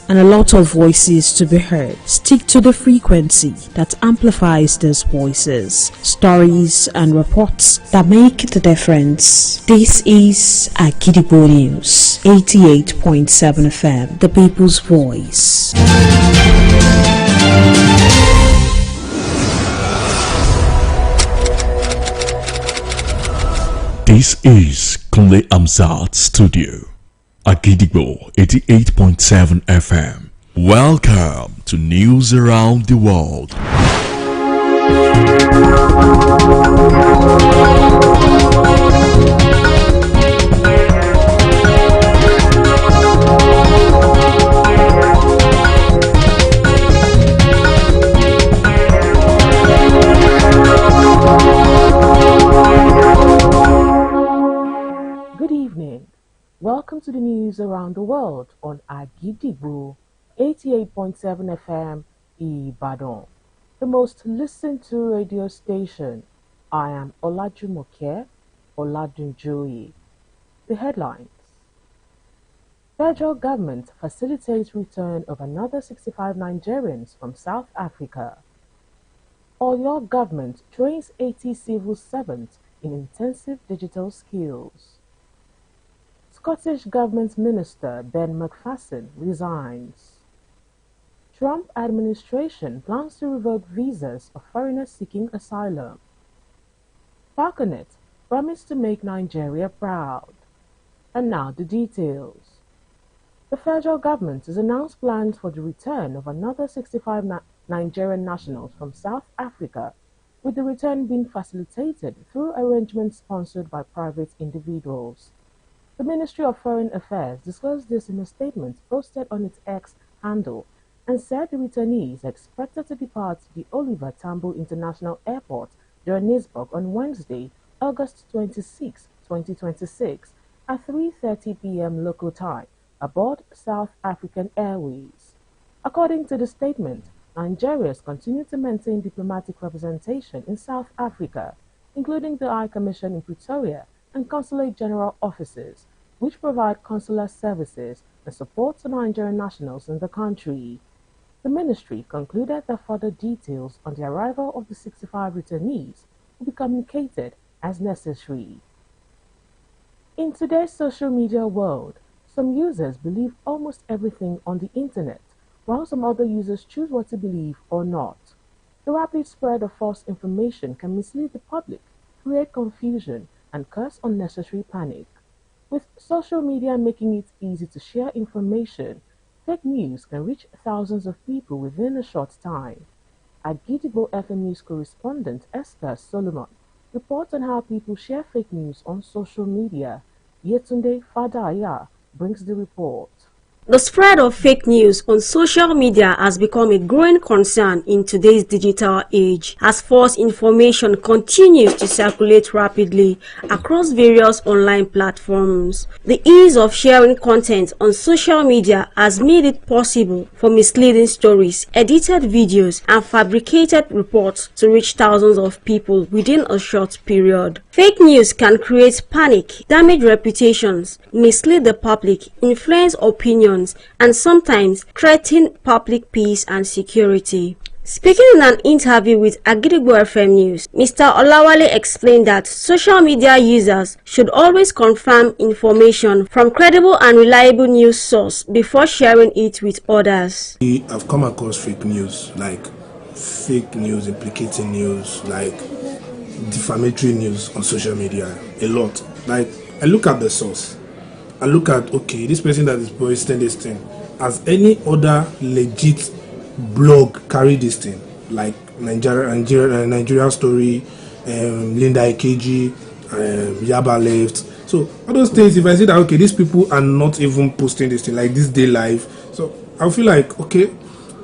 and a lot of voices to be heard. Stick to the frequency that amplifies those voices, stories and reports that make the difference. This is Agidigbo News, 88.7 FM, the people's voice. This is Kunle Amzat Studio, Agidigbo 88.7 FM. Welcome to News Around the World. Welcome to the news around the world on Agidigbo 88.7 FM Ibadan, the most listened to radio station. I am Olajumoke Oladunjoye. The headlines: Federal government facilitates return of another 65 Nigerians from South Africa. Oyo government trains 80 civil servants in intensive digital skills. Scottish Government Minister Ben McPherson resigns. Trump administration plans to revoke visas of foreigners seeking asylum. Falconet promised to make Nigeria proud. And now the details. The federal government has announced plans for the return of another 65 Nigerian nationals from South Africa, with the return being facilitated through arrangements sponsored by private individuals. The Ministry of Foreign Affairs disclosed this in a statement posted on its X handle and said the returnees are expected to depart the Oliver Tambo International Airport, Johannesburg, on Wednesday, August 26, 2026, at 3:30 p.m. local time, aboard South African Airways. According to the statement, Nigerians continue to maintain diplomatic representation in South Africa, including the High Commission in Pretoria and Consulate General offices, which provide consular services and support to Nigerian nationals in the country. The ministry concluded that further details on the arrival of the 65 returnees will be communicated as necessary. In today's social media world, some users believe almost everything on the internet, while some other users choose what to believe or not. The rapid spread of false information can mislead the public, create confusion, and cause unnecessary panic. With social media making it easy to share information, fake news can reach thousands of people within a short time. Agidigbo FM News correspondent Esther Solomon reports on how people share fake news on social media. Yetunde Fadaya brings the report. The spread of fake news on social media has become a growing concern in today's digital age, as false information continues to circulate rapidly across various online platforms. The ease of sharing content on social media has made it possible for misleading stories, edited videos, and fabricated reports to reach thousands of people within a short period. Fake news can create panic, damage reputations, mislead the public, influence opinions, and sometimes threaten public peace and security. Speaking in an interview with Agidigbo FM News, Mr. Olawale explained that social media users should always confirm information from credible and reliable news source before sharing it with others. I've come across fake news, like fake news, implicating news, like defamatory news on social media a lot. Like, I look at the source. I look at, okay, this person that is posting this thing, has any other legit blog carry this thing, like Nigeria Story, Linda Ikeji, Yaba Left. So all those things, if I say that, okay, these people are not even posting this thing, like this day live, so I feel like, okay,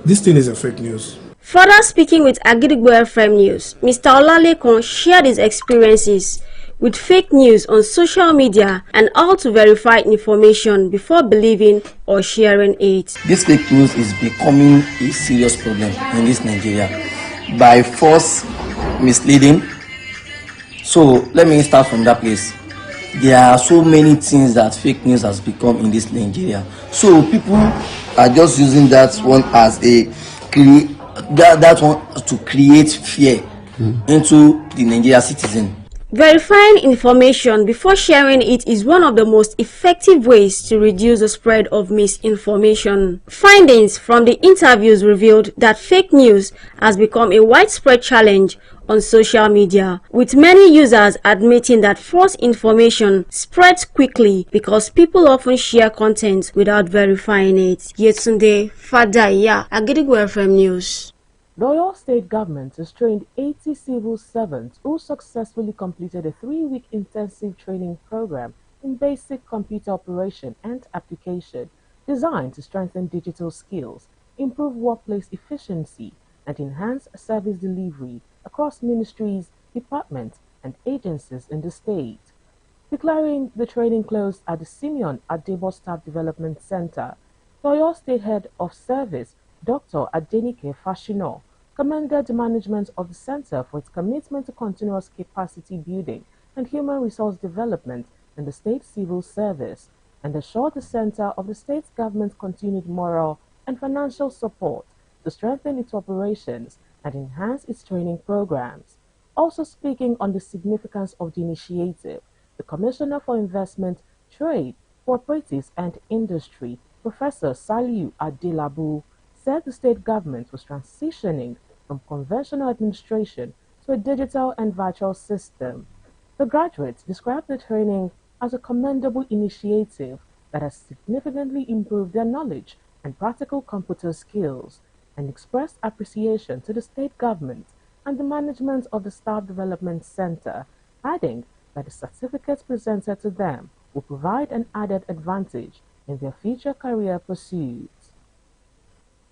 this thing is a fake news. Further speaking with Agidigbo FM News, Mr. Olalekon shared his experiences with fake news on social media and how to verify information before believing or sharing it. This fake news is becoming a serious problem in this Nigeria by false misleading. So let me start from that place. There are so many things that fake news has become in this Nigeria. So people are just using that one as a that one to create fear into the Nigerian citizen. Verifying information before sharing it is one of the most effective ways to reduce the spread of misinformation. Findings from the interviews revealed that fake news has become a widespread challenge on social media, with many users admitting that false information spreads quickly because people often share content without verifying it. Yetunde Fadaya, Agidigbo FM News. The Oyo State government has trained 80 civil servants who successfully completed a 3-week intensive training program in basic computer operation and application designed to strengthen digital skills, improve workplace efficiency, and enhance service delivery across ministries, departments, and agencies in the state. Declaring the training closed at the Simeon Adebo Staff Development Center, the Oyo State Head of Service, Dr. Adenike Fashino, commended the management of the center for its commitment to continuous capacity building and human resource development in the state civil service, and assured the center of the state government's continued moral and financial support to strengthen its operations and enhance its training programs. Also speaking on the significance of the initiative, the Commissioner for Investment, Trade, Cooperatives and Industry, Professor Saliu Adelabu, said the state government was transitioning from conventional administration to a digital and virtual system. The graduates described the training as a commendable initiative that has significantly improved their knowledge and practical computer skills, and expressed appreciation to the state government and the management of the Staff Development Center, adding that the certificates presented to them will provide an added advantage in their future career pursuits.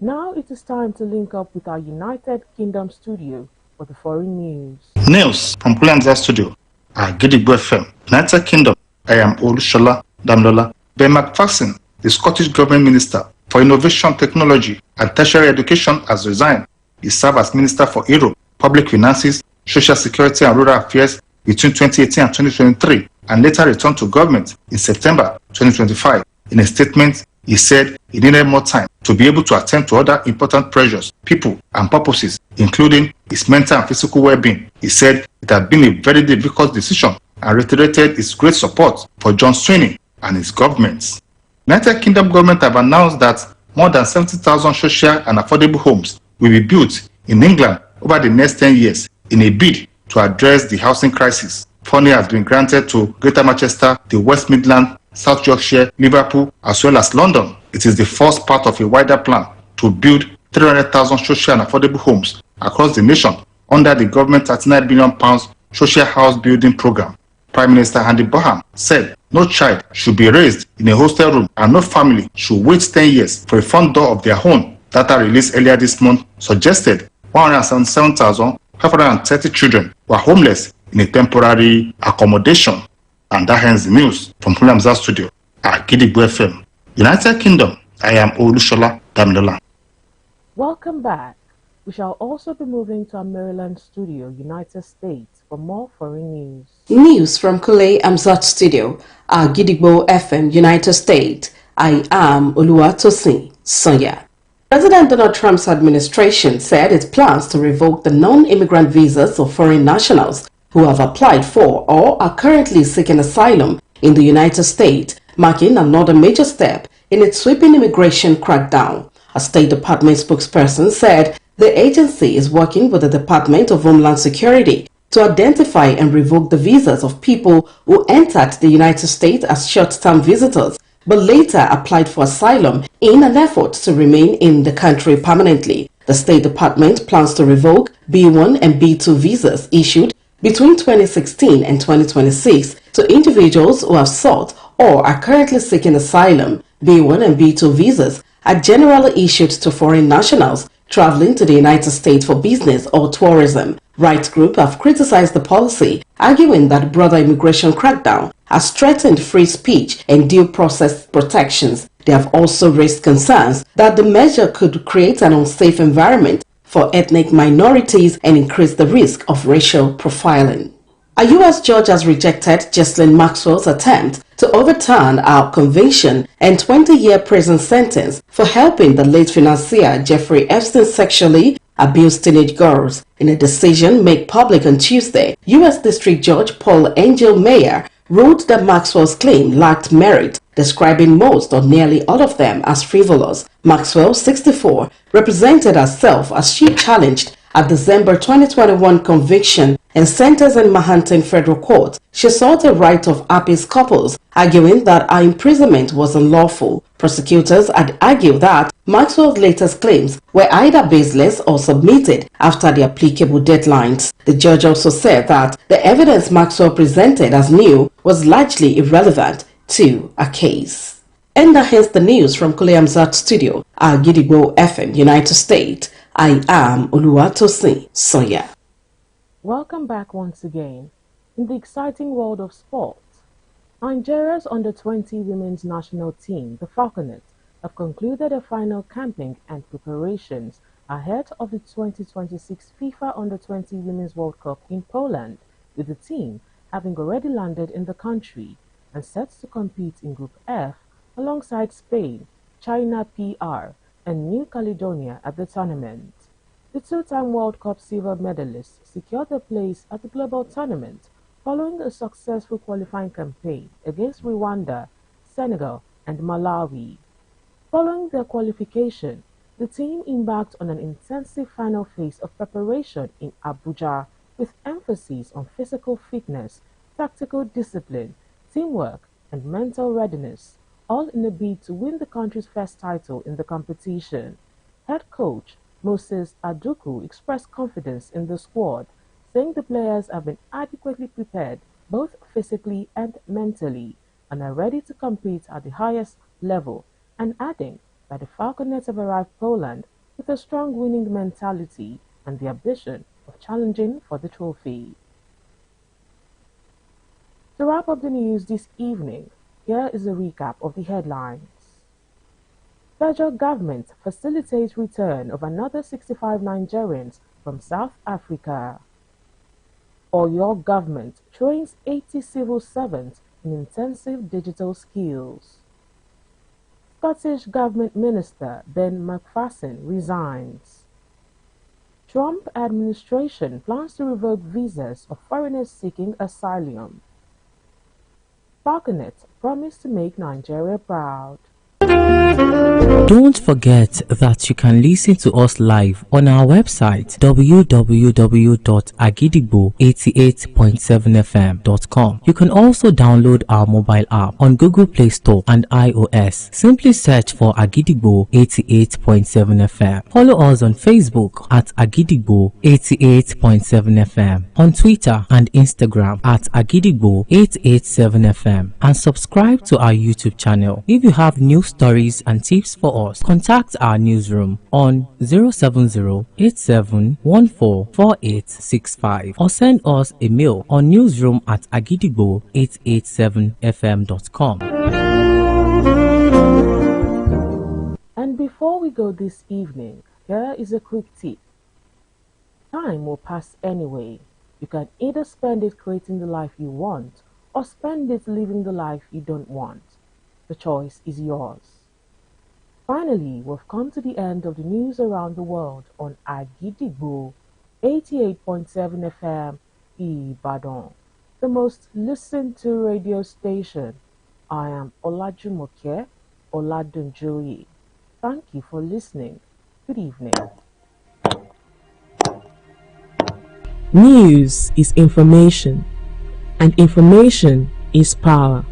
Now it is time to link up with our United Kingdom studio for the foreign news. News from Kulanza Studio, Agidigbo FM, United Kingdom. I am Olushola Damlola. Ben McPherson, the Scottish Government Minister for Innovation, Technology and Tertiary Education, has resigned. He served as Minister for Europe, Public Finances, Social Security and Rural Affairs between 2018 and 2023, and later returned to government in September 2025. In a statement, he said he needed more time to be able to attend to other important pressures, people, and purposes, including his mental and physical well-being. He said it had been a very difficult decision and reiterated his great support for John Sweeney and his government. United Kingdom government have announced that more than 70,000 social and affordable homes will be built in England over the next 10 years in a bid to address the housing crisis. Funding has been granted to Greater Manchester, the West Midlands, South Yorkshire, Liverpool, as well as London. It is the first part of a wider plan to build 300,000 social and affordable homes across the nation under the government £39 billion social house building program. Prime Minister Andy Bonham said no child should be raised in a hostel room and no family should wait 10 years for a front door of their home. Data released earlier this month suggested 177,530 children were homeless in a temporary accommodation. And that ends the news from Hulamza Studio at Agidigbo FM, United Kingdom. I am Olushola Damlola. Welcome back. We shall also be moving to our Maryland studio, United States, for more foreign news. News from Kule Amzat Studio, Agidigbo FM, United States. I am Oluwatosin Sonya. President Donald Trump's administration said it plans to revoke the non-immigrant visas of foreign nationals who have applied for or are currently seeking asylum in the United States, marking another major step in its sweeping immigration crackdown. A State Department spokesperson said the agency is working with the Department of Homeland Security to identify and revoke the visas of people who entered the United States as short-term visitors but later applied for asylum in an effort to remain in the country permanently. The State Department plans to revoke B1 and B2 visas issued between 2016 and 2026 to individuals who have sought or are currently seeking asylum. B1 and B2 visas are generally issued to foreign nationals traveling to the United States for business or tourism. Rights groups have criticized the policy, arguing that broader immigration crackdown has threatened free speech and due process protections. They have also raised concerns that the measure could create an unsafe environment for ethnic minorities and increase the risk of racial profiling. A U.S. judge has rejected Ghislaine Maxwell's attempt to overturn our conviction and 20-year prison sentence for helping the late financier Jeffrey Epstein sexually abuse teenage girls. In a decision made public on Tuesday, U.S. District Judge Paul Angel Mayer ruled that Maxwell's claim lacked merit, describing most or nearly all of them as frivolous. Maxwell, 64, represented herself as she challenged a December 2021 conviction and sentence in Manhattan Federal Court. She sought the right of habeas corpus, arguing that her imprisonment was unlawful. Prosecutors had argued that Maxwell's latest claims were either baseless or submitted after the applicable deadlines. The judge also said that the evidence Maxwell presented as new was largely irrelevant to a case. And that ends the news from Kule Hamzat Studio, Agidigbo FM, United States. I am Oluwatosin Soya. Welcome back once again. In the exciting world of sport, Nigeria's under-20 women's national team, the Falconets, have concluded their final camping and preparations ahead of the 2026 FIFA Under-20 Women's World Cup in Poland, with the team having already landed in the country and set to compete in Group F alongside Spain, China PR, and New Caledonia at the tournament. The two-time World Cup silver medalists secured a place at the global tournament following a successful qualifying campaign against Rwanda, Senegal, and Malawi. Following their qualification, the team embarked on an intensive final phase of preparation in Abuja with emphasis on physical fitness, tactical discipline, teamwork, and mental readiness, all in a bid to win the country's first title in the competition. Head coach Moses Aduku expressed confidence in the squad, saying the players have been adequately prepared both physically and mentally and are ready to compete at the highest level, and adding that the Falconets have arrived Poland with a strong winning mentality and the ambition of challenging for the trophy. To wrap up the news this evening, here is a recap of the headlines. Federal government facilitates return of another 65 Nigerians from South Africa. Oyo government trains 80 civil servants in intensive digital skills. Scottish government minister Ben McPherson resigns. Trump administration plans to revoke visas of foreigners seeking asylum. Falconet promised to make Nigeria proud. Don't forget that you can listen to us live on our website www.agidigbo88.7fm.com. You can also download our mobile app on Google Play Store and iOS. Simply search for Agidigbo 88.7 FM. Follow us on Facebook at Agidigbo 88.7 FM, on Twitter and Instagram at Agidigbo 887 FM, and subscribe to our YouTube channel. If you have news stories and tips for us, contact our newsroom on 070-8714-4865 or send us a mail on newsroom@agidigbo887fm.com. And before we go this evening, here is a quick tip. Time will pass anyway. You can either spend it creating the life you want or spend it living the life you don't want. The choice is yours. Finally, we've come to the end of the news around the world on Agidigbo 88.7 FM Ibadan, the most listened to radio station. I am Olajumoke Oladunjoye. Thank you for listening. Good evening. News is information, and information is power.